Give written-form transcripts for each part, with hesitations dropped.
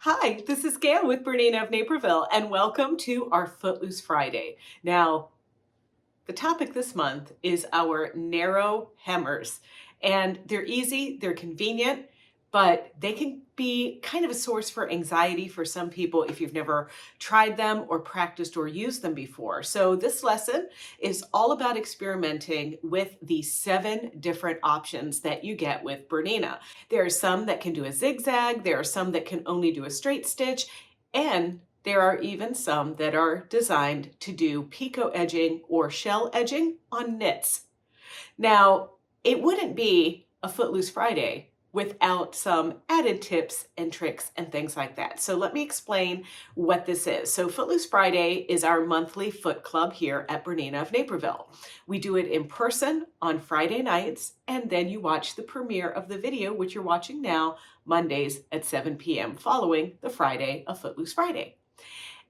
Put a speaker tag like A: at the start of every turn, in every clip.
A: Hi, this is Gayle with BERNINA of Naperville, and welcome to our Footloose Friday. Now, the topic this month is our narrow hemmers, and they're easy, they're convenient, but they can be kind of a source for anxiety for some people if you've never tried them or practiced or used them before. So, this lesson is all about experimenting with the 7 different options that you get with Bernina. There are some that can do a zigzag, there are some that can only do a straight stitch, and there are even some that are designed to do picot edging or shell edging on knits. Now, it wouldn't be a Footloose Friday without some added tips and tricks and things like that. So let me explain what this is. So Footloose Friday is our monthly foot club here at Bernina of Naperville. We do it in person on Friday nights, and then you watch the premiere of the video, which you're watching now, Mondays at 7 p.m. following the Friday of Footloose Friday.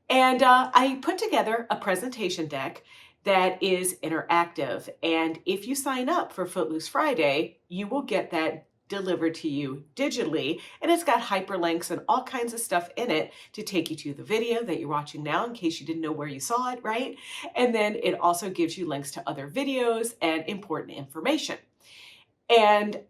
A: And I put together a presentation deck that is interactive. And if you sign up for Footloose Friday, you will get that delivered to you digitally. And it's got hyperlinks and all kinds of stuff in it to take you to the video that you're watching now in case you didn't know where you saw it, right? And then it also gives you links to other videos and important information. And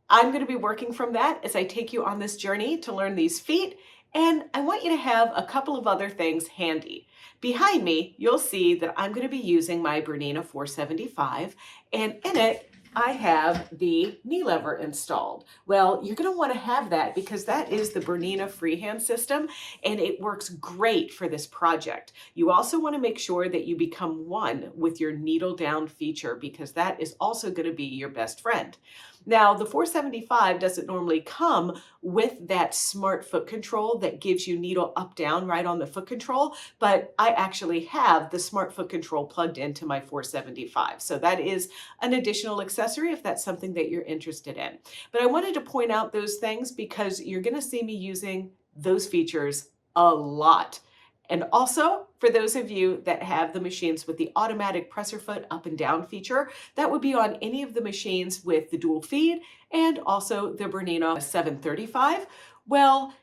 A: I'm going to be working from that as I take you on this journey to learn these feet. And I want you to have a couple of other things handy. Behind me, you'll see that I'm going to be using my Bernina 475, and in it, I have the knee lever installed. Well, you're going to want to have that because that is the Bernina freehand system, and it works great for this project. You also want to make sure that you become one with your needle down feature because that is also going to be your best friend. Now, the 475 doesn't normally come with that smart foot control that gives you needle up down right on the foot control, but I actually have the smart foot control plugged into my 475. So that is an additional accessory if that's something that you're interested in. But I wanted to point out those things because you're going to see me using those features a lot. And also, for those of you that have the machines with the automatic presser foot up and down feature, that would be on any of the machines with the dual feed and also the Bernina 735. Well,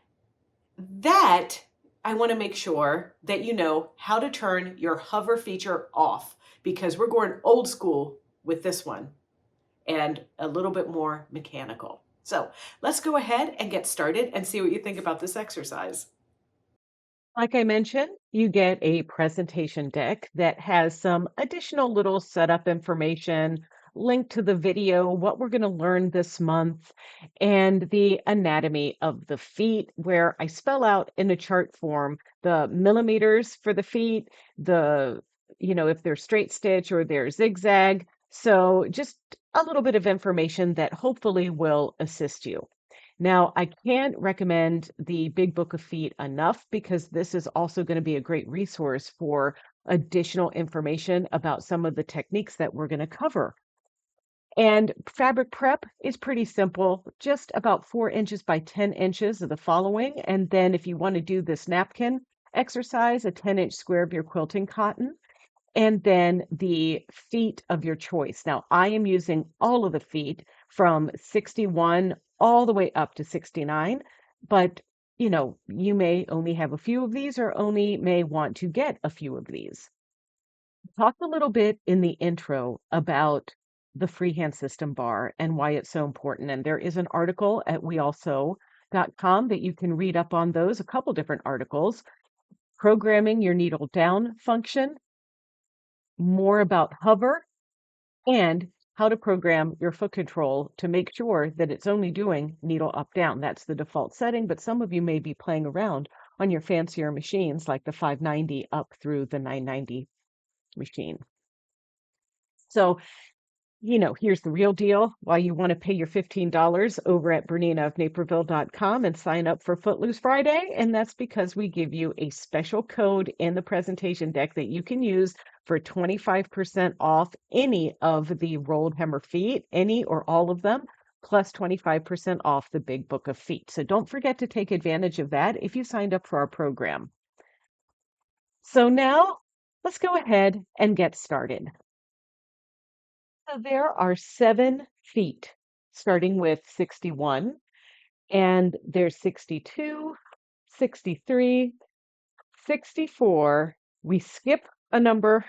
A: that I want to make sure that you know how to turn your hover feature off because we're going old school with this one and a little bit more mechanical. So let's go ahead and get started and see what you think about this exercise.
B: Like I mentioned, you get a presentation deck that has some additional little setup information, link to the video, what we're going to learn this month, and the anatomy of the feet, where I spell out in a chart form the millimeters for the feet, if they're straight stitch or they're zigzag. So just a little bit of information that hopefully will assist you. Now, I can't recommend the Big Book of Feet enough because this is also going to be a great resource for additional information about some of the techniques that we're going to cover. And fabric prep is pretty simple, just about 4 inches by 10 inches of the following. And then if you want to do this napkin exercise, a 10-inch square of your quilting cotton, and then the feet of your choice. Now, I am using all of the feet from 61 all the way up to 69, but you may only have a few of these or only may want to get a few of these. Talk a little bit in the intro about the freehand system bar and why it's so important. And there is an article at wealsew.com that you can read up on those, a couple different articles. Programming your needle down function, more about hover, and how to program your foot control to make sure that it's only doing needle up down. That's the default setting, but some of you may be playing around on your fancier machines like the 590 up through the 990 machine. So here's the real deal. Why you want to pay your $15 over at BERNINAofNaperville.com and sign up for Footloose Friday. And that's because we give you a special code in the presentation deck that you can use for 25% off any of the rolled hammer feet, any or all of them, plus 25% off the Big Book of Feet. So don't forget to take advantage of that if you signed up for our program. So now let's go ahead and get started. So there are 7 feet, starting with 61, and there's 62, 63, 64, we skip a number,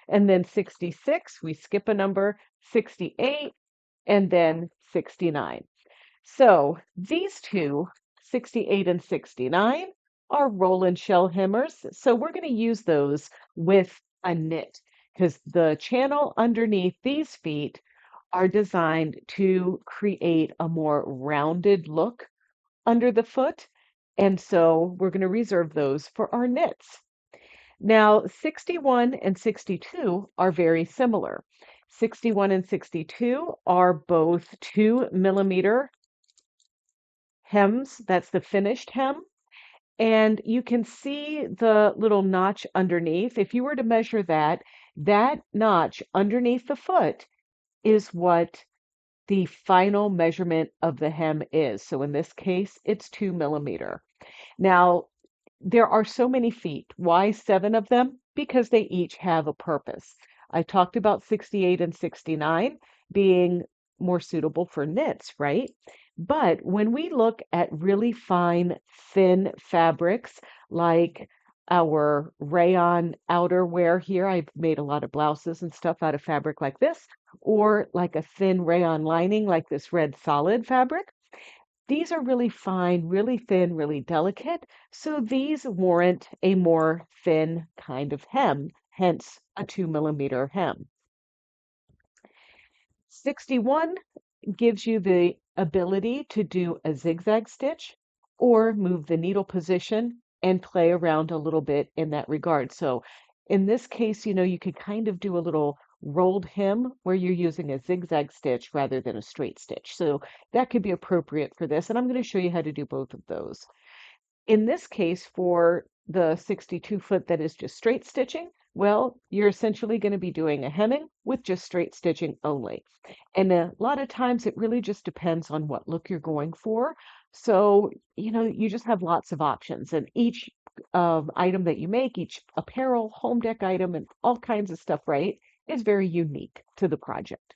B: and then 66, we skip a number, 68, and then 69. So these two, 68 and 69, are roll and shell hemmers. So we're going to use those with a knit because the channel underneath these feet are designed to create a more rounded look under the foot. And so we're going to reserve those for our knits. Now, 61 and 62 are very similar. 61 and 62 are both 2 millimeter hems. That's the finished hem. And you can see the little notch underneath. If you were to measure that, that notch underneath the foot is what the final measurement of the hem is. So in this case, it's 2 millimeter. Now, there are so many feet. Why 7 of them? Because they each have a purpose. I talked about 68 and 69 being more suitable for knits, right? But when we look at really fine, thin fabrics like our rayon outerwear here, I've made a lot of blouses and stuff out of fabric like this, or like a thin rayon lining like this red solid fabric. These are really fine, really thin, really delicate, so these warrant a more thin kind of hem, hence a 2 millimeter hem. 61 gives you the ability to do a zigzag stitch or move the needle position and play around a little bit in that regard. So in this case, you could kind of do a little rolled hem where you're using a zigzag stitch rather than a straight stitch. So that could be appropriate for this. And I'm going to show you how to do both of those. In this case, for the 62 foot that is just straight stitching, well, you're essentially going to be doing a hemming with just straight stitching only. And a lot of times it really just depends on what look you're going for. So, you just have lots of options, and each item that you make, each apparel, home deck item, and all kinds of stuff, right, is very unique to the project.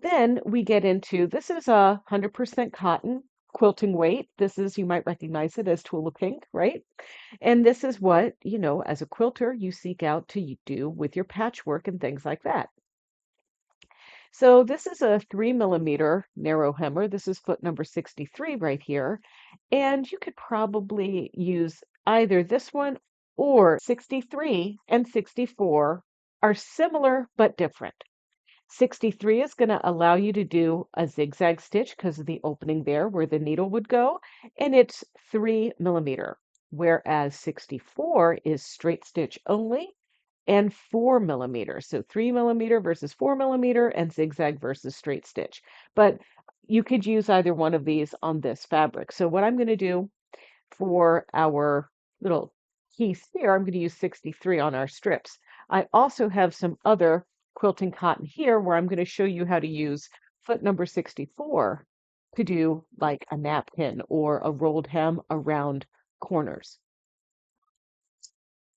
B: Then we get into this is a 100% cotton quilting weight. This is, you might recognize it as Tula Pink, right? And this is what, as a quilter, you seek out to do with your patchwork and things like that. So this is a 3 millimeter narrow hemmer. This is foot number 63 right here. And you could probably use either this one or 63 and 64 are similar but different. 63 is going to allow you to do a zigzag stitch because of the opening there where the needle would go, and it's 3 millimeter, whereas 64 is straight stitch only and 4 millimeter. So 3 millimeter versus 4 millimeter and zigzag versus straight stitch. But you could use either one of these on this fabric. So what I'm going to do for our little piece here, I'm going to use 63 on our strips. I also have some other quilting cotton here where I'm going to show you how to use foot number 64 to do like a napkin or a rolled hem around corners.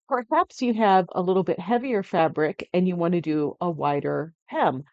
B: Perhaps you have a little bit heavier fabric and you want to do a wider hem.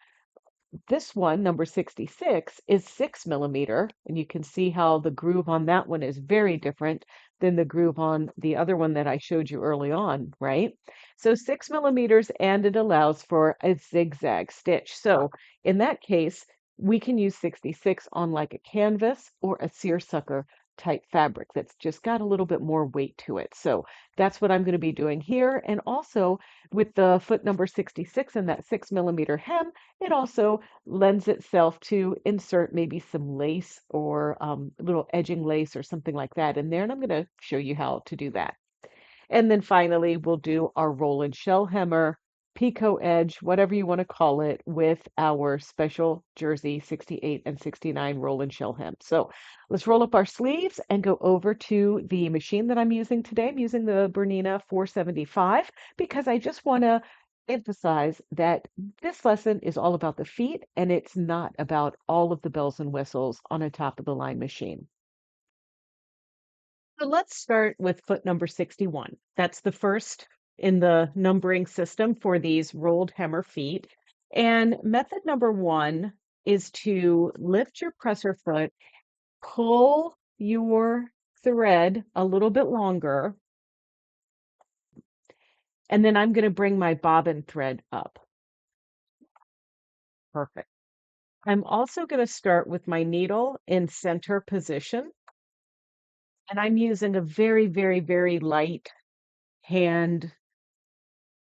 B: This one, number 66, is 6 millimeter, and you can see how the groove on that one is very different than the groove on the other one that I showed you early on, right? So 6 millimeters, and it allows for a zigzag stitch. So in that case, we can use 66 on like a canvas or a seersucker type fabric that's just got a little bit more weight to it. So that's what I'm going to be doing here. And also with the foot number 66 and that 6 millimeter hem, it also lends itself to insert maybe some lace or little edging lace or something like that in there. And I'm going to show you how to do that. And then finally, we'll do our roll and shell hemmer, picot edge, whatever you want to call it, with our special jersey 68 and 69 roll and shell hem. So let's roll up our sleeves and go over to the machine that I'm using today. I'm using the Bernina 475 because I just want to emphasize that this lesson is all about the feet and it's not about all of the bells and whistles on a top of the line machine. So let's start with foot number 61. That's the first in the numbering system for these rolled hemmer feet. And method number one is to lift your presser foot, pull your thread a little bit longer, and then I'm going to bring my bobbin thread up. Perfect. I'm also going to start with my needle in center position, and I'm using a very, very, very light hand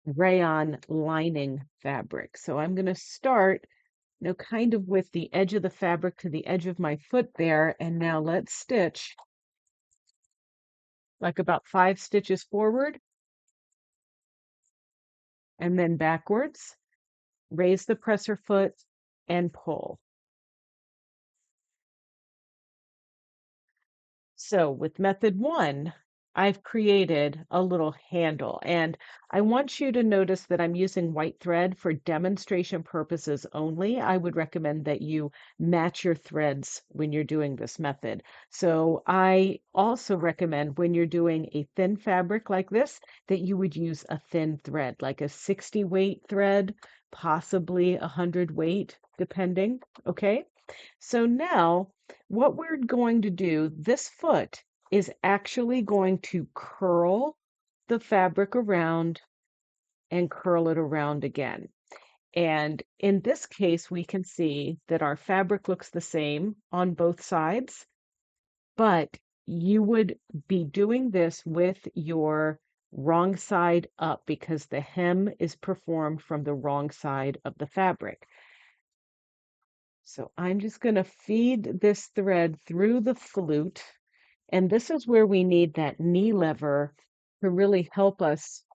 B: rayon lining fabric. So I'm going to start, kind of with the edge of the fabric to the edge of my foot there, and now let's stitch like about 5 stitches forward and then backwards. Raise the presser foot and pull. So with method one, I've created a little handle, and I want you to notice that I'm using white thread for demonstration purposes only. I would recommend that you match your threads when you're doing this method. So I also recommend when you're doing a thin fabric like this, that you would use a thin thread, like a 60 weight thread, possibly 100 weight, depending. Okay. So now what we're going to do, this foot is actually going to curl the fabric around and curl it around again. And in this case, we can see that our fabric looks the same on both sides, but you would be doing this with your wrong side up because the hem is performed from the wrong side of the fabric. So I'm just going to feed this thread through the flute. And this is where we need that knee lever to really help us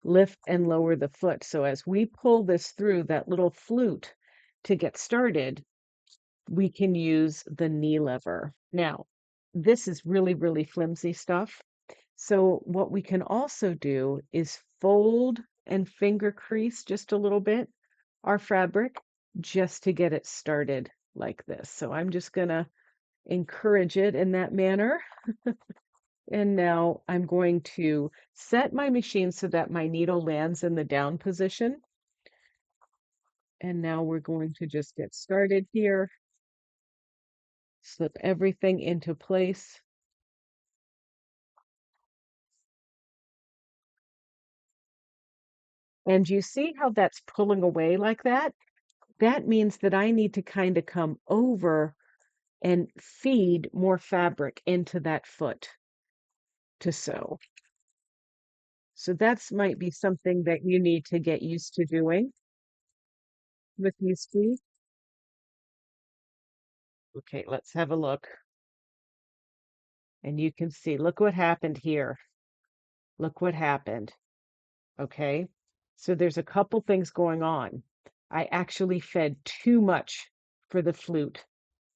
B: lift and lower the foot. So as we pull this through that little flute to get started, we can use the knee lever. Now, this is really, really flimsy stuff. So what we can also do is fold and finger crease just a little bit our fabric just to get it started like this. So I'm just gonna encourage it in that manner. And now I'm going to set my machine so that my needle lands in the down position. And now we're going to just get started here. Slip everything into place. And you see how that's pulling away like that? That means that I need to kind of come over and feed more fabric into that foot to sew. So that's might be something that you need to get used to doing with these feet. Okay, let's have a look. And you can see, look what happened here. Look what happened. Okay. So there's a couple things going on. I actually fed too much for the flute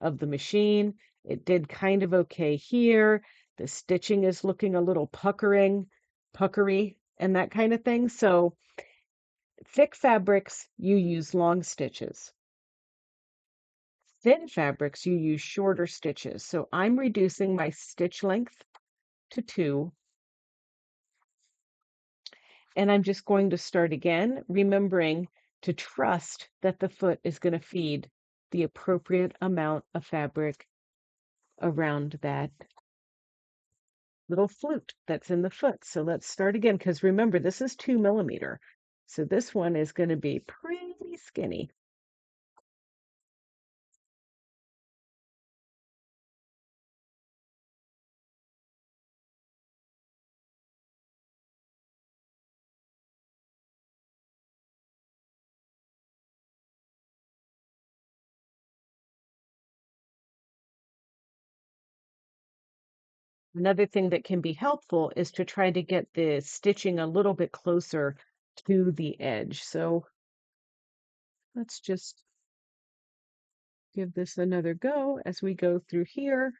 B: of the machine. It did kind of okay here. The stitching is looking a little puckery, and that kind of thing. So thick fabrics, you use long stitches. Thin fabrics, you use shorter stitches. So I'm reducing my stitch length to 2. And I'm just going to start again, remembering to trust that the foot is going to feed the appropriate amount of fabric around that little flute that's in the foot. So let's start again, because remember, this is 2 millimeter. So this one is going to be pretty skinny. Another thing that can be helpful is to try to get the stitching a little bit closer to the edge. So let's just give this another go as we go through here.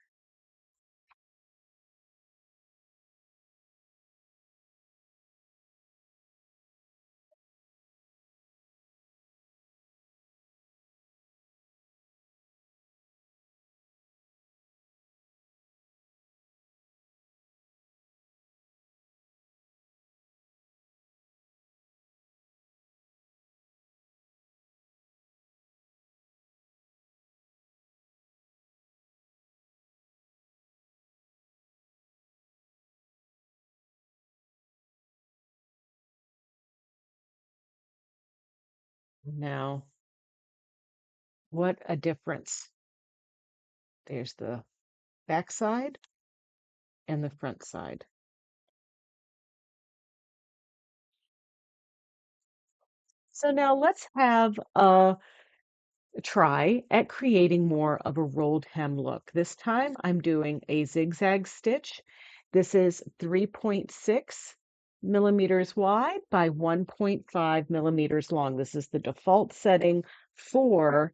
B: Now, what a difference. There's the back side and the front side. So now let's have a try at creating more of a rolled hem look. This time I'm doing a zigzag stitch. This is 3.6 millimeters wide by 1.5 millimeters long. This is the default setting for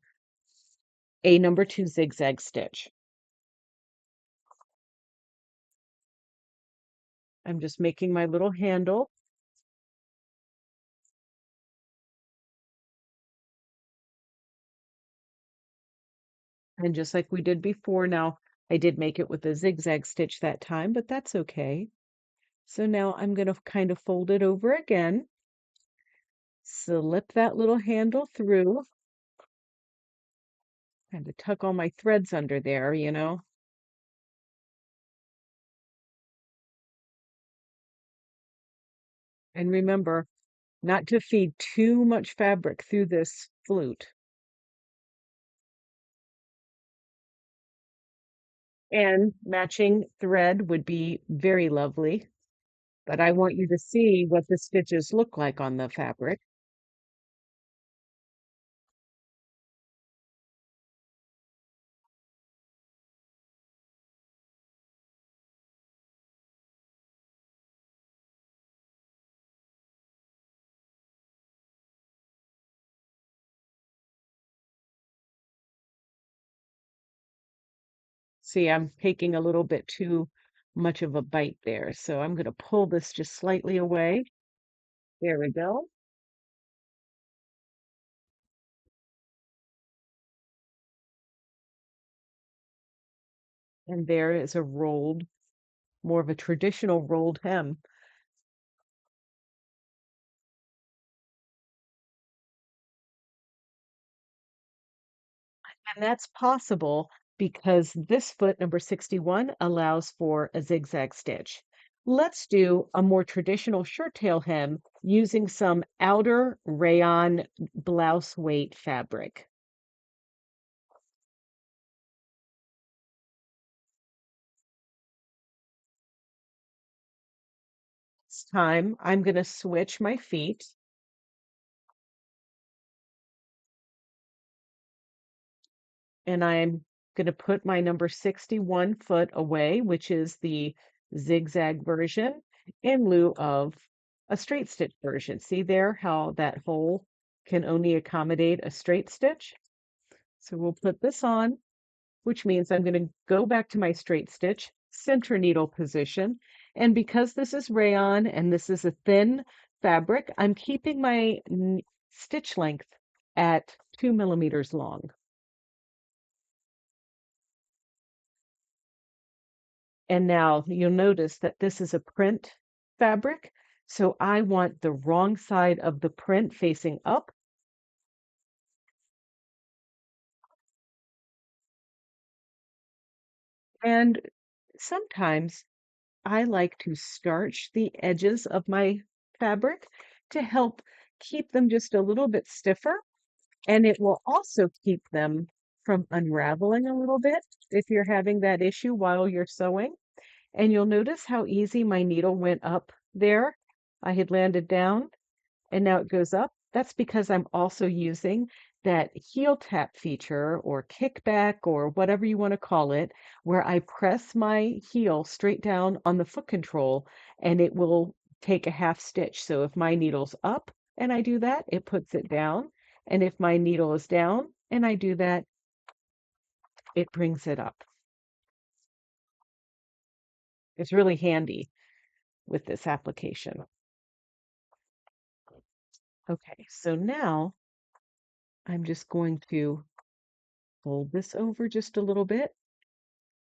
B: a number 2 zigzag stitch. I'm just making my little handle. And just like we did before, now I did make it with a zigzag stitch that time, but that's okay. So now I'm going to kind of fold it over again, slip that little handle through, kind of tuck all my threads under there, you know. And remember not to feed too much fabric through this flute. And matching thread would be very lovely, but I want you to see what the stitches look like on the fabric. See, I'm taking a little bit too much of a bite there, so I'm going to pull this just slightly away. There we go. And there is a rolled, more of a traditional rolled hem. And that's possible because this foot, number 61, allows for a zigzag stitch. Let's do a more traditional shirt tail hem using some outer rayon blouse weight fabric. This time I'm going to switch my feet and I'm going to put my number 61 foot away, which is the zigzag version, in lieu of a straight stitch version. See there how that hole can only accommodate a straight stitch? So we'll put this on, which means I'm going to go back to my straight stitch, center needle position. And because this is rayon and this is a thin fabric, I'm keeping my stitch length at 2 millimeters long. And now you'll notice that this is a print fabric. So I want the wrong side of the print facing up. And sometimes I like to starch the edges of my fabric to help keep them just a little bit stiffer. And it will also keep them from unraveling a little bit if you're having that issue while you're sewing. And you'll notice how easy my needle went up there. I had landed down and now it goes up. That's because I'm also using that heel tap feature or kickback or whatever you want to call it, where I press my heel straight down on the foot control and it will take a half stitch. So if my needle's up and I do that, it puts it down. And if my needle is down and I do that, it brings it up. It's really handy with this application. Okay, so now I'm just going to fold this over just a little bit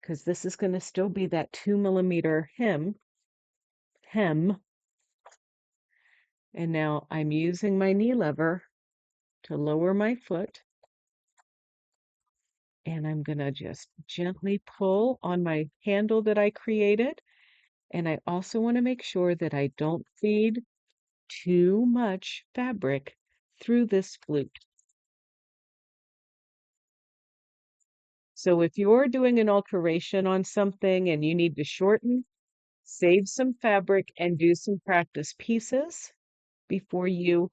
B: because this is going to still be that 2 millimeter hem. And now I'm using my knee lever to lower my foot. And I'm going to just gently pull on my handle that I created. And I also want to make sure that I don't feed too much fabric through this flute. So if you're doing an alteration on something and you need to shorten, save some fabric and do some practice pieces before you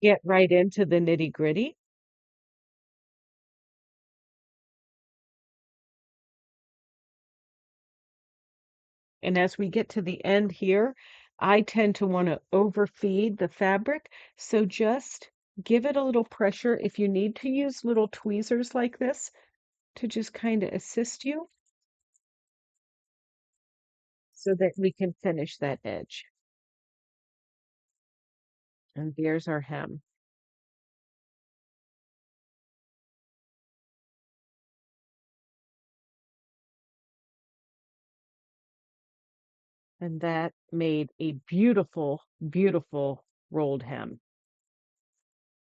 B: get right into the nitty-gritty. And as we get to the end here, I tend to want to overfeed the fabric. So just give it a little pressure. If you need to use little tweezers like this to just kind of assist you so that we can finish that edge. And there's our hem. And that made a beautiful, beautiful rolled hem.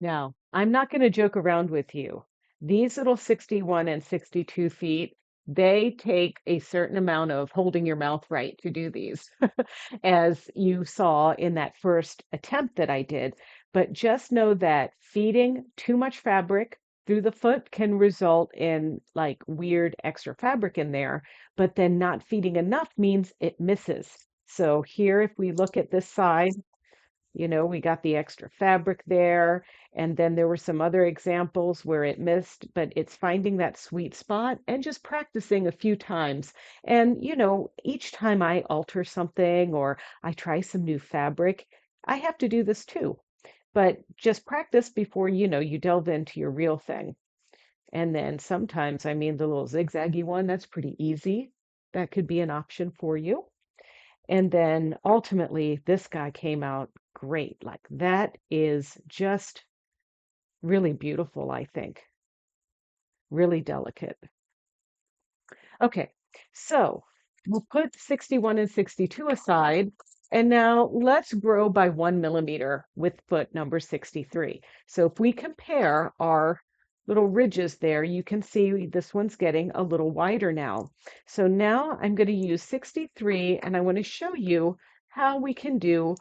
B: Now, I'm not going to joke around with you. These little 61 and 62 feet, they take a certain amount of holding your mouth right to do these, as you saw in that first attempt that I did. But just know that feeding too much fabric through the foot can result in like weird extra fabric in there, but then not feeding enough means it misses. So here, if we look at this side, we got the extra fabric there. And then there were some other examples where it missed, but it's finding that sweet spot and just practicing a few times. And, each time I alter something or I try some new fabric, I have to do this too. But just practice before, you delve into your real thing. And then sometimes, I mean, the little zigzaggy one, that's pretty easy. That could be an option for you. And then ultimately, this guy came out great. Like that is just really beautiful, I think. Really delicate. Okay, so we'll put 61 and 62 aside. And now let's grow by 1 millimeter with foot number 63. So if we compare our little ridges there, you can see this one's getting a little wider now. So now I'm going to use 63 and I want to show you how we can do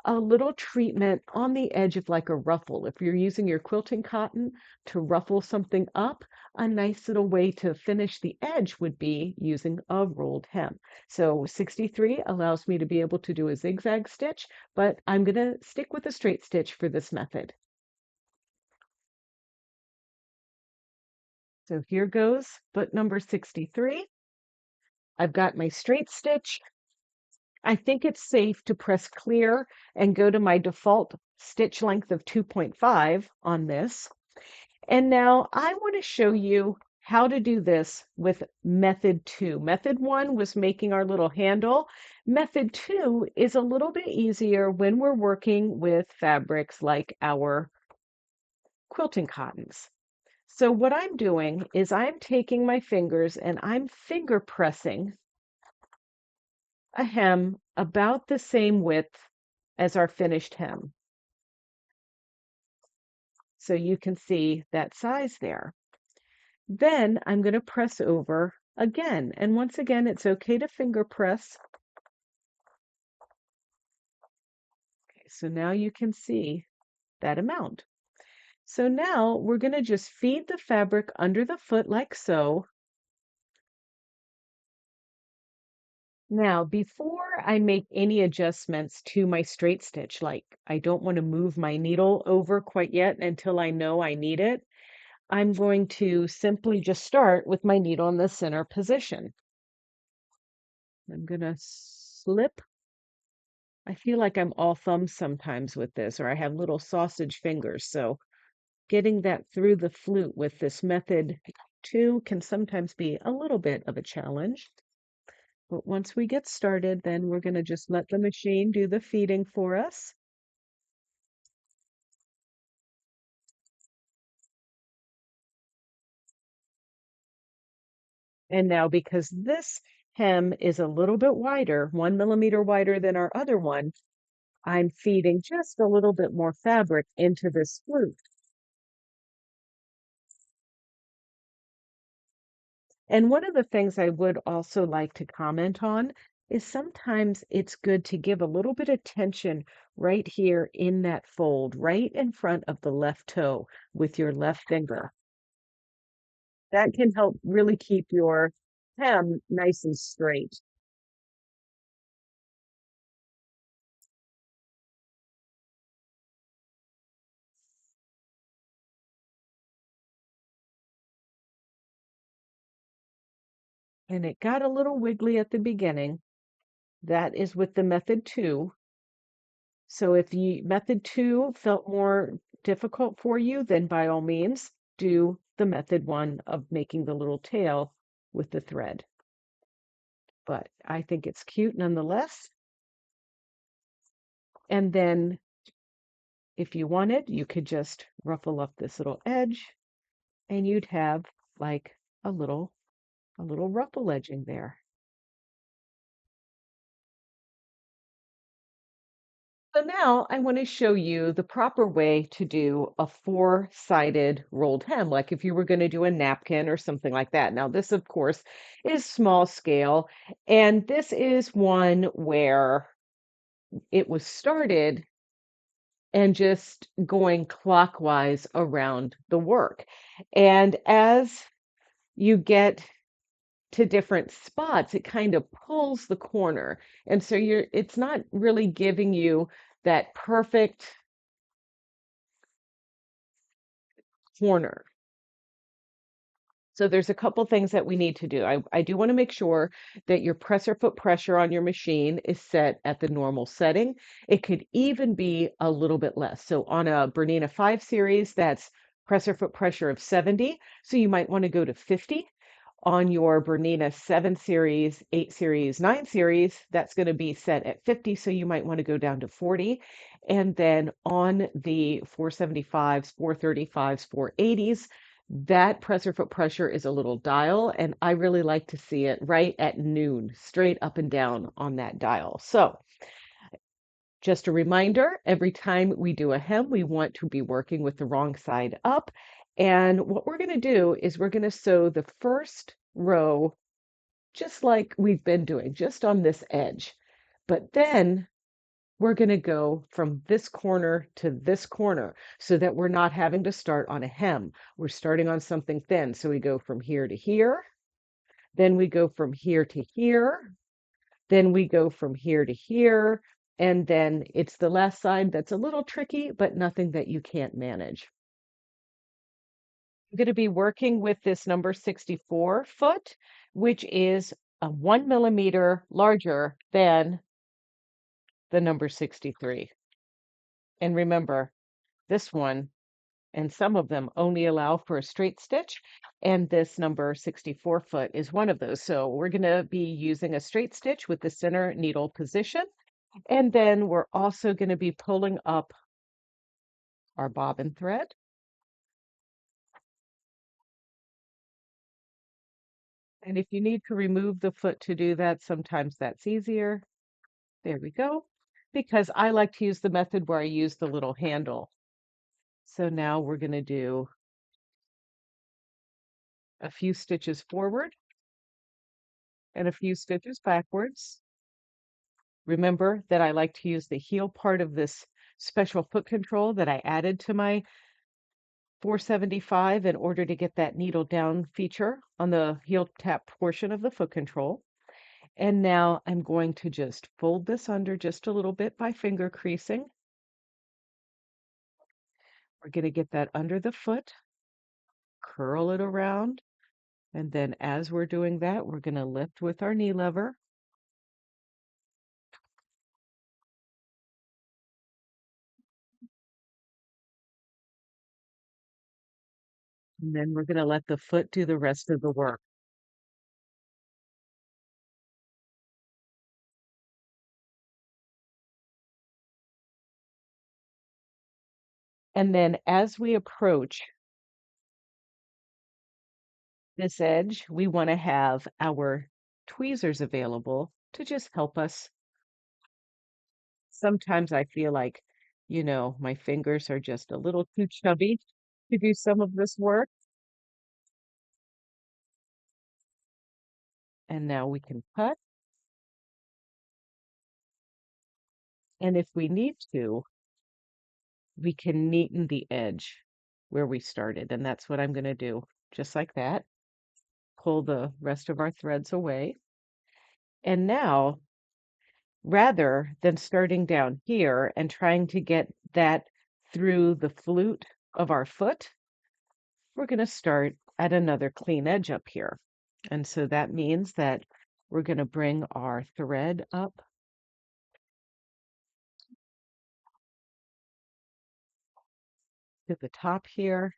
B: a little treatment on the edge of like a ruffle. If you're using your quilting cotton to ruffle something up, a nice little way to finish the edge would be using a rolled hem. So 63 allows me to be able to do a zigzag stitch, but I'm going to stick with a straight stitch for this method. So here goes foot number 63. I've got my straight stitch. I think it's safe to press clear and go to my default stitch length of 2.5 on this. And now I want to show you how to do this with method 2. Method 1 was making our little handle. Method 2 is a little bit easier when we're working with fabrics like our quilting cottons. So what I'm doing is I'm taking my fingers and I'm finger pressing a hem about the same width as our finished hem. So you can see that size there. Then I'm going to press over again. And once again, it's okay to finger press. Okay, so now you can see that amount. So now we're going to just feed the fabric under the foot like so. Now, before I make any adjustments to my straight stitch, like I don't want to move my needle over quite yet until I know I need it, I'm going to simply just start with my needle in the center position. I'm going to slip. I feel like I'm all thumbs sometimes with this, or I have little sausage fingers. So getting that through the flute with this method too can sometimes be a little bit of a challenge. But once we get started, then we're going to just let the machine do the feeding for us. And now because this hem is a little bit wider, 1 millimeter wider than our other one, I'm feeding just a little bit more fabric into this flute. And one of the things I would also like to comment on is sometimes it's good to give a little bit of tension right here in that fold, right in front of the left toe with your left finger. That can help really keep your hem nice and straight. And it got a little wiggly at the beginning. That is with the method two. So if you method two felt more difficult for you, then by all means do the method one of making the little tail with the thread. But I think it's cute nonetheless. And then if you wanted, you could just ruffle up this little edge and you'd have like a little a little ruffle edging there. So now I want to show you the proper way to do a four-sided rolled hem, like if you were going to do a napkin or something like that. Now, this, of course, is small scale, and this is one where it was started and just going clockwise around the work. And as you get to different spots, it kind of pulls the corner. And so it's not really giving you that perfect corner. So there's a couple things that we need to do. I do want to make sure that your presser foot pressure on your machine is set at the normal setting. It could even be a little bit less. So on a Bernina 5 series, that's presser foot pressure of 70. So you might want to go to 50. On your Bernina 7 series, 8 series, 9 series, that's going to be set at 50. So you might want to go down to 40. And then on the 475s, 435s, 480s, that presser foot pressure is a little dial, and I really like to see it right at noon, straight up and down on that dial. So, just a reminder, every time we do a hem, we want to be working with the wrong side up. And what we're going to do is we're going to sew the first row just like we've been doing, just on this edge. But then we're going to go from this corner to this corner so that we're not having to start on a hem. We're starting on something thin. So we go from here to here, then we go from here to here, then we go from here to here, and then it's the last side that's a little tricky, but nothing that you can't manage. I'm going to be working with this number 64 foot, which is a 1 millimeter larger than the number 63. And remember, this one and some of them only allow for a straight stitch, and this number 64 foot is one of those. So we're going to be using a straight stitch with the center needle position, and then we're also going to be pulling up our bobbin thread. And if you need to remove the foot to do that, sometimes that's easier. There we go. Because I like to use the method where I use the little handle. So now we're going to do a few stitches forward and a few stitches backwards. Remember that I like to use the heel part of this special foot control that I added to my 475 in order to get that needle down feature on the heel tap portion of the foot control. And now I'm going to just fold this under just a little bit by finger creasing. We're going to get that under the foot, curl it around, and then as we're doing that, we're going to lift with our knee lever. And then we're going to let the foot do the rest of the work. And then as we approach this edge, we want to have our tweezers available to just help us. Sometimes I feel like, my fingers are just a little too chubby to do some of this work. And now we can cut. And if we need to, we can neaten the edge where we started. And that's what I'm going to do. Just like that. Pull the rest of our threads away. And now, rather than starting down here and trying to get that through the flute of our foot, we're going to start at another clean edge up here. And so that means that we're going to bring our thread up to the top here.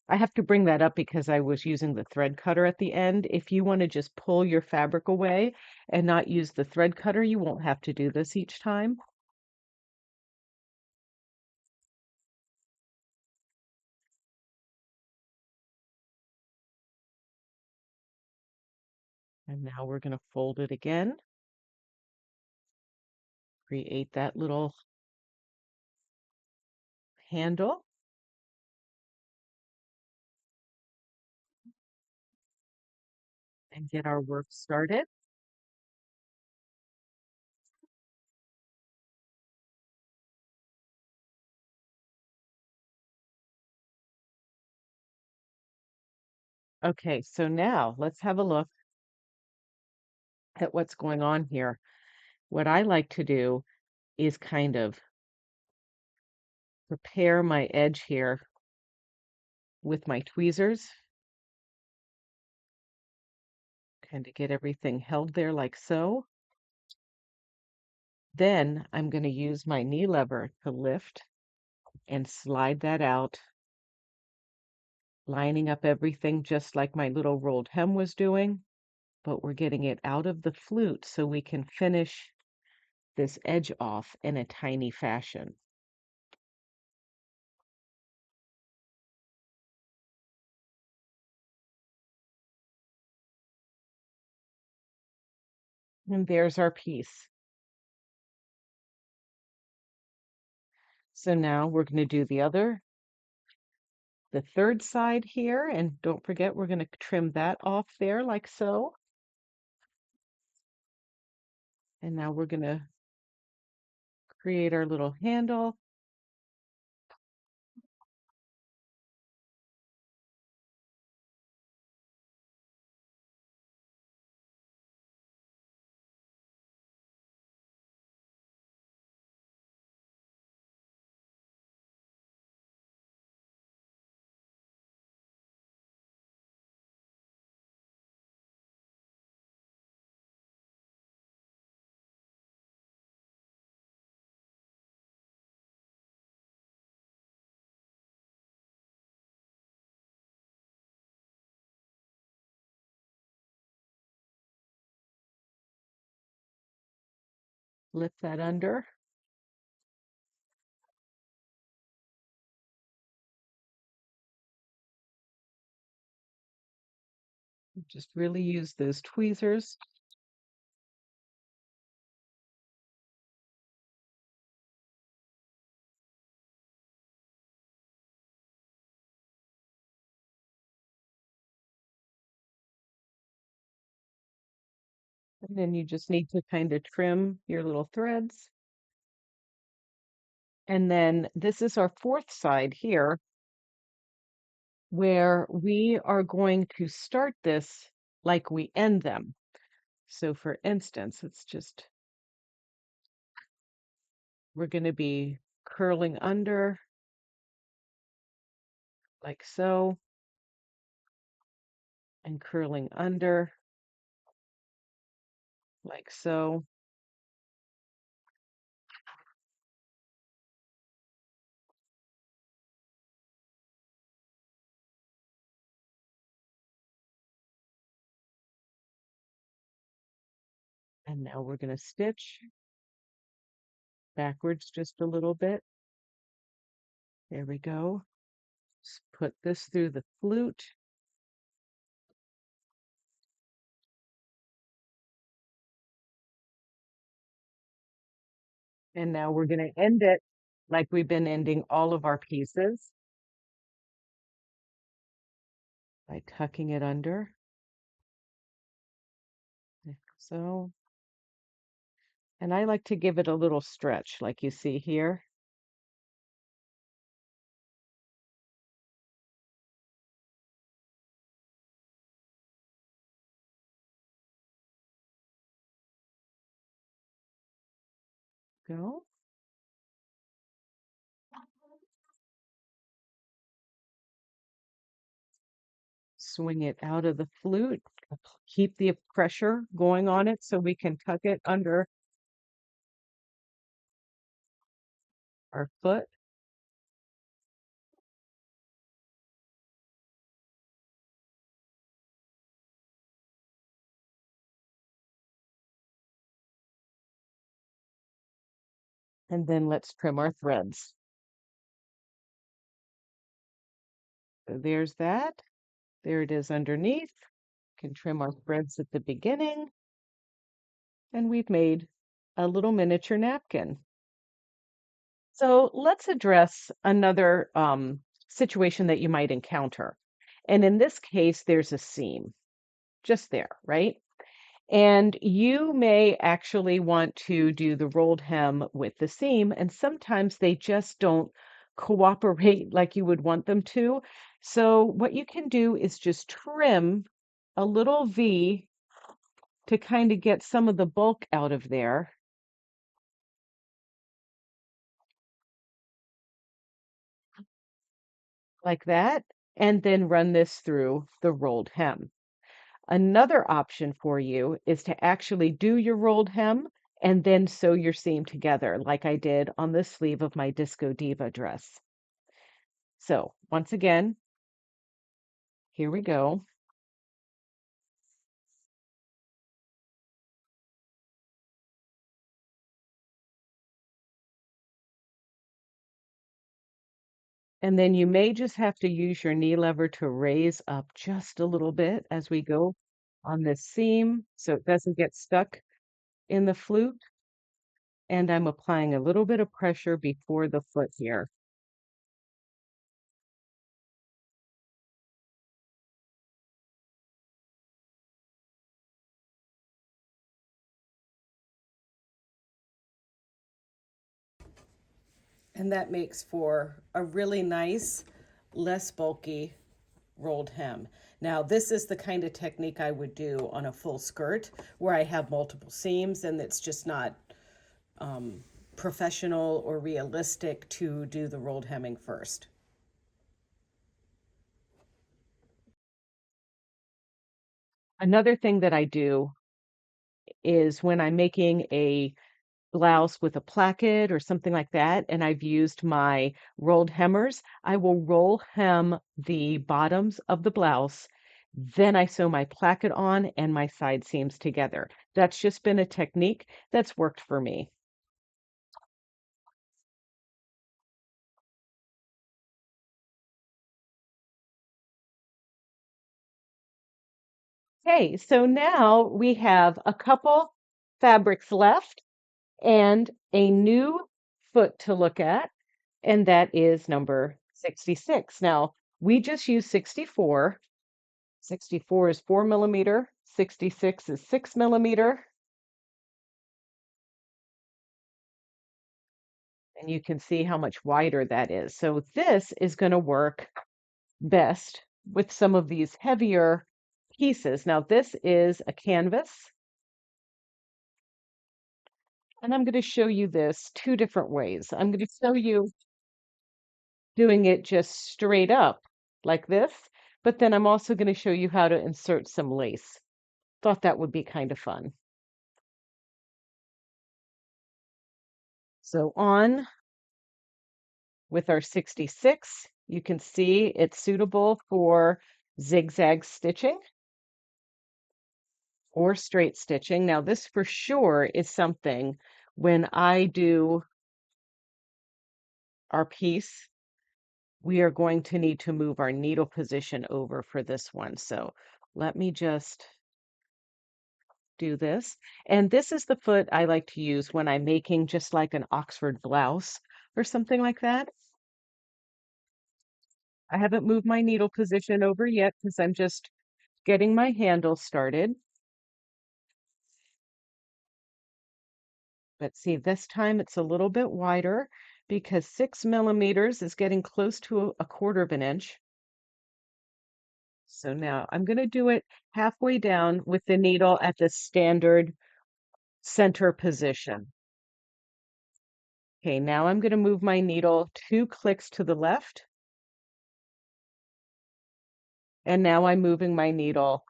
B: I have to bring that up because I was using the thread cutter at the end. If you want to just pull your fabric away and not use the thread cutter, you won't have to do this each time. And now we're going to fold it again, create that little handle, and get our work started. Okay, so now let's have a look at what's going on here. What I like to do is kind of prepare my edge here with my tweezers, kind of get everything held there like so. Then I'm going to use my knee lever to lift and slide that out, lining up everything just like my little rolled hem was doing, but we're getting it out of the flute so we can finish this edge off in a tiny fashion. And there's our piece. So now we're going to do the third side here, and don't forget we're going to trim that off there like so. And now we're going to create our little handle. Lift that under. Just really use those tweezers. And then you just need to kind of trim your little threads. And then this is our fourth side here, where we are going to start this like we end them. So for instance, we're going to be curling under like so, and curling under like so. And now we're going to stitch backwards just a little bit. There we go. Just put this through the flute. And now we're going to end it like we've been ending all of our pieces by tucking it under like so. And I like to give it a little stretch like you see here. Go. Swing it out of the flute. Keep the pressure going on it so we can tuck it under our foot. And then let's trim our threads. So there's that. There it is underneath. Can trim our threads at the beginning. And we've made a little miniature napkin. So let's address another situation that you might encounter. And in this case, there's a seam just there, right? And you may actually want to do the rolled hem with the seam, and sometimes they just don't cooperate like you would want them to. So what you can do is just trim a little V to kind of get some of the bulk out of there, like that, and then run this through the rolled hem. Another option for you is to actually do your rolled hem and then sew your seam together, like I did on the sleeve of my Disco Diva dress. So once again, here we go. And then you may just have to use your knee lever to raise up just a little bit as we go on this seam so it doesn't get stuck in the flute. And I'm applying a little bit of pressure before the foot here.
A: And that makes for a really nice, less bulky rolled hem. Now, this is the kind of technique I would do on a full skirt where I have multiple seams and it's just not professional or realistic to do the rolled hemming first.
B: Another thing that I do is when I'm making a blouse with a placket or something like that, and I've used my rolled hemmers, I will roll hem the bottoms of the blouse. Then I sew my placket on and my side seams together. That's just been a technique that's worked for me. Okay, so now we have a couple fabrics left and a new foot to look at, and that is number 66. Now, we just use 64. 64 is 4 millimeter, 66 is 6 millimeter, and you can see how much wider that is. So this is going to work best with some of these heavier pieces. Now, this is a canvas, and I'm going to show you this two different ways. I'm going to show you doing it just straight up like this, but then I'm also going to show you how to insert some lace. Thought that would be kind of fun. So on with our 66, you can see it's suitable for zigzag stitching or straight stitching. Now this for sure is something when I do our piece, we are going to need to move our needle position over for this one. So let me just do this. And this is the foot I like to use when I'm making just like an Oxford blouse or something like that. I haven't moved my needle position over yet because I'm just getting my handle started. But see, this time it's a little bit wider because 6 millimeters is getting close to a quarter of an inch. So now I'm going to do it halfway down with the needle at the standard center position. Okay, now I'm going to move my needle 2 clicks to the left. And now I'm moving my needle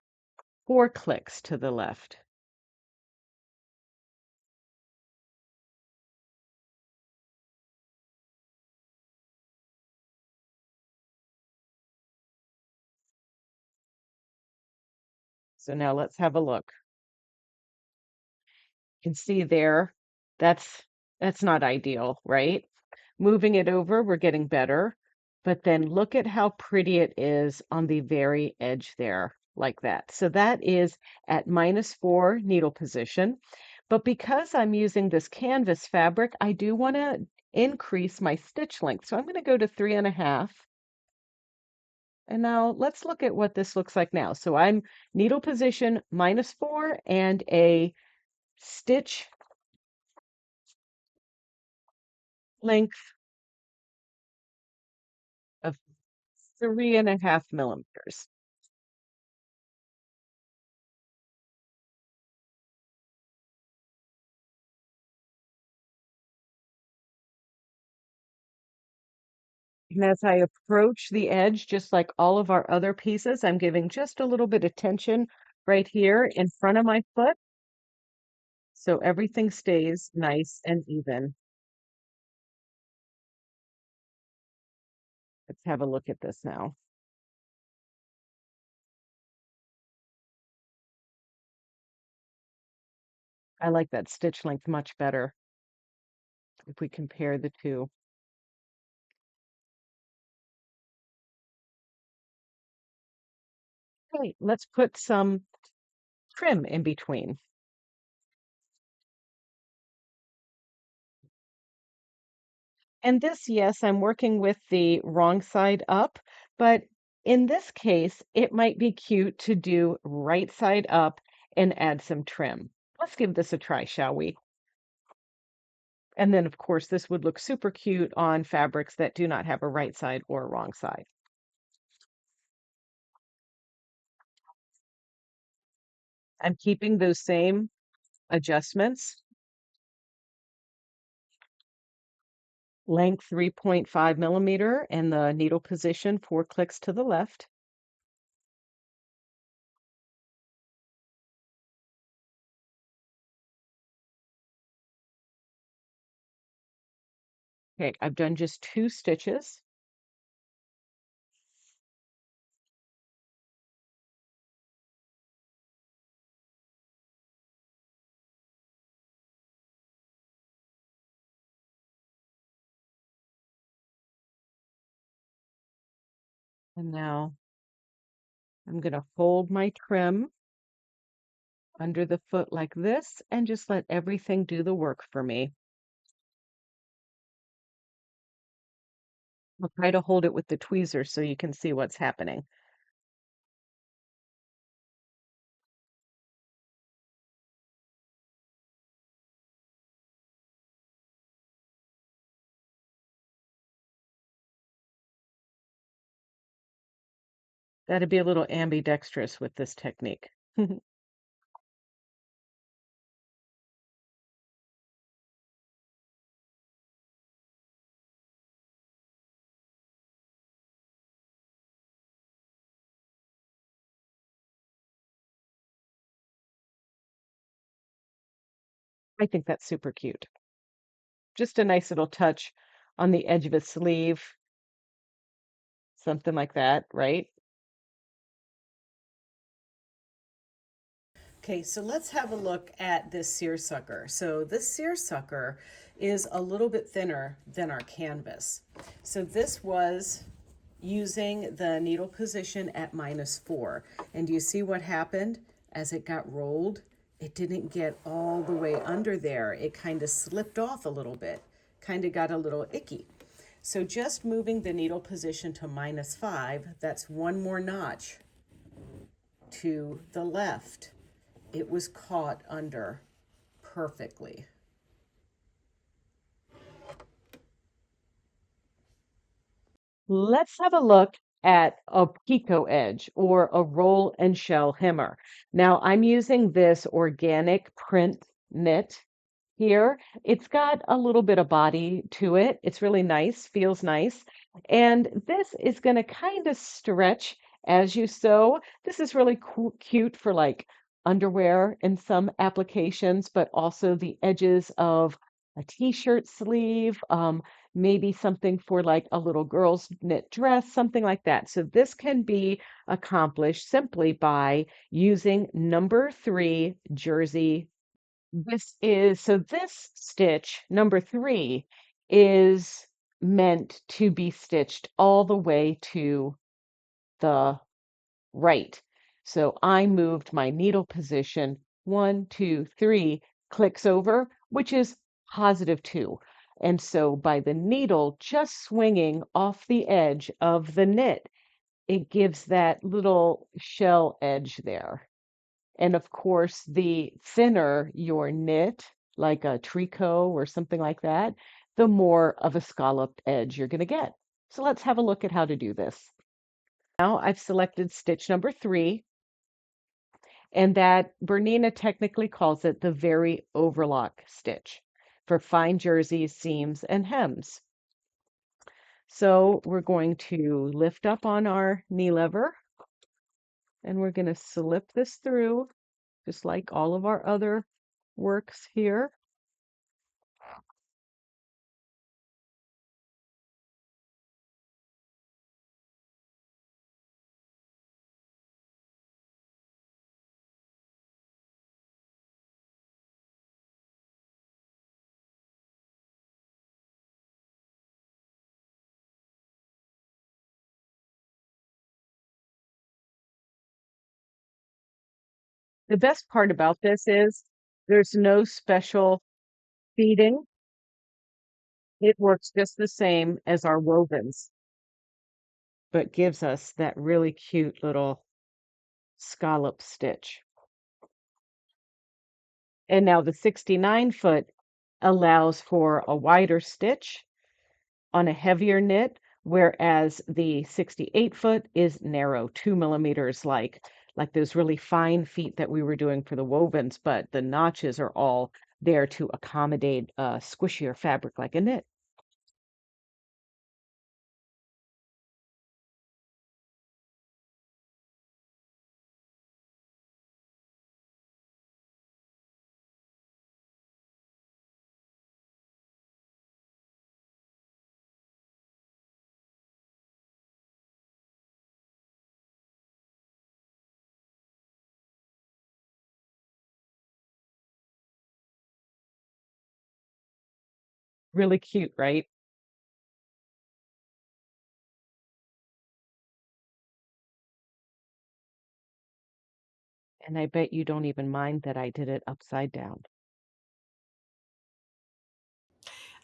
B: 4 clicks to the left. So now let's have a look. You can see there, that's that's not ideal, right? Moving it over, we're getting better. But then look at how pretty it is on the very edge there, like that. So that is at -4 needle position. But because I'm using this canvas fabric, I do want to increase my stitch length. So I'm going to go to 3.5. And now let's look at what this looks like now. So I'm needle position -4 and a stitch length of 3.5 millimeters. And as I approach the edge, just like all of our other pieces, I'm giving just a little bit of tension right here in front of my foot so everything stays nice and even. Let's have a look at this now. I like that stitch length much better if we compare the two. Okay, let's put some trim in between. And this, yes, I'm working with the wrong side up, but in this case, it might be cute to do right side up and add some trim. Let's give this a try, shall we? And then, of course, this would look super cute on fabrics that do not have a right side or a wrong side. I'm keeping those same adjustments. Length 3.5 millimeter and the needle position 4 clicks to the left. Okay, I've done just 2 stitches. And now I'm going to fold my trim under the foot like this and just let everything do the work for me. I'll try to hold it with the tweezers so you can see what's happening. Got to be a little ambidextrous with this technique. I think that's super cute. Just a nice little touch on the edge of a sleeve, something like that, right?
A: Okay, so let's have a look at this seersucker. So this seersucker is a little bit thinner than our canvas. So this was using the needle position at -4. And do you see what happened as it got rolled? It didn't get all the way under there. It kind of slipped off a little bit, kind of got a little icky. So just moving the needle position to -5, that's one more notch to the left. It was caught under perfectly.
B: Let's have a look at a picot edge or a roll and shell hemmer. Now I'm using this organic print knit here. It's got a little bit of body to it. It's really nice, feels nice. And this is going to kind of stretch as you sew. This is really cute for like underwear in some applications, but also the edges of a t-shirt sleeve, maybe something for like a little girl's knit dress, something like that. So this can be accomplished simply by using number 3 jersey. This stitch, number 3, is meant to be stitched all the way to the right. So I moved my needle position 1, 2, 3 clicks over, which is +2. And so by the needle just swinging off the edge of the knit, it gives that little shell edge there. And of course, the thinner your knit, like a tricot or something like that, the more of a scalloped edge you're going to get. So let's have a look at how to do this. Now I've selected stitch number 3, and that Bernina technically calls it the very overlock stitch for fine jerseys, seams, and hems. So we're going to lift up on our knee lever, and we're going to slip this through just like all of our other works here. The best part about this is there's no special feeding. It works just the same as our wovens, but gives us that really cute little scallop stitch. And now the 69 foot allows for a wider stitch on a heavier knit, whereas the 68 foot is narrow, 2 millimeters, like those really fine feet that we were doing for the wovens, but the notches are all there to accommodate a squishier fabric like a knit. Really cute, right? And I bet you don't even mind that I did it upside down.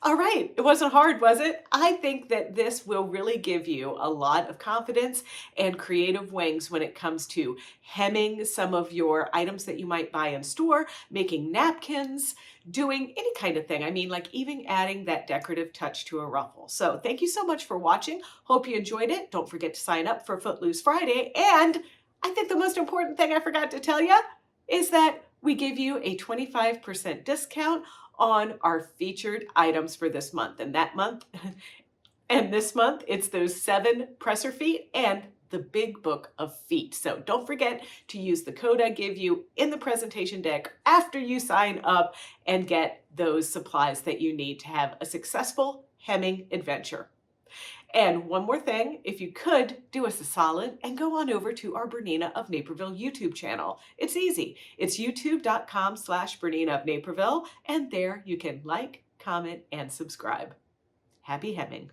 A: All right. It wasn't hard, was it? I think that this will really give you a lot of confidence and creative wings when it comes to hemming some of your items that you might buy in store, making napkins, doing any kind of thing. I mean, like even adding that decorative touch to a ruffle. So thank you so much for watching. Hope you enjoyed it. Don't forget to sign up for Footloose Friday. And I think the most important thing I forgot to tell you is that we give you a 25% discount on our featured items for this month. And that month, and this month, it's those 7 presser feet and the big book of feet. So don't forget to use the code I give you in the presentation deck after you sign up and get those supplies that you need to have a successful hemming adventure. And one more thing, if you could do us a solid and go on over to our Bernina of Naperville YouTube channel. It's easy. It's youtube.com/Bernina of Naperville, and there you can like, comment, and subscribe. Happy hemming.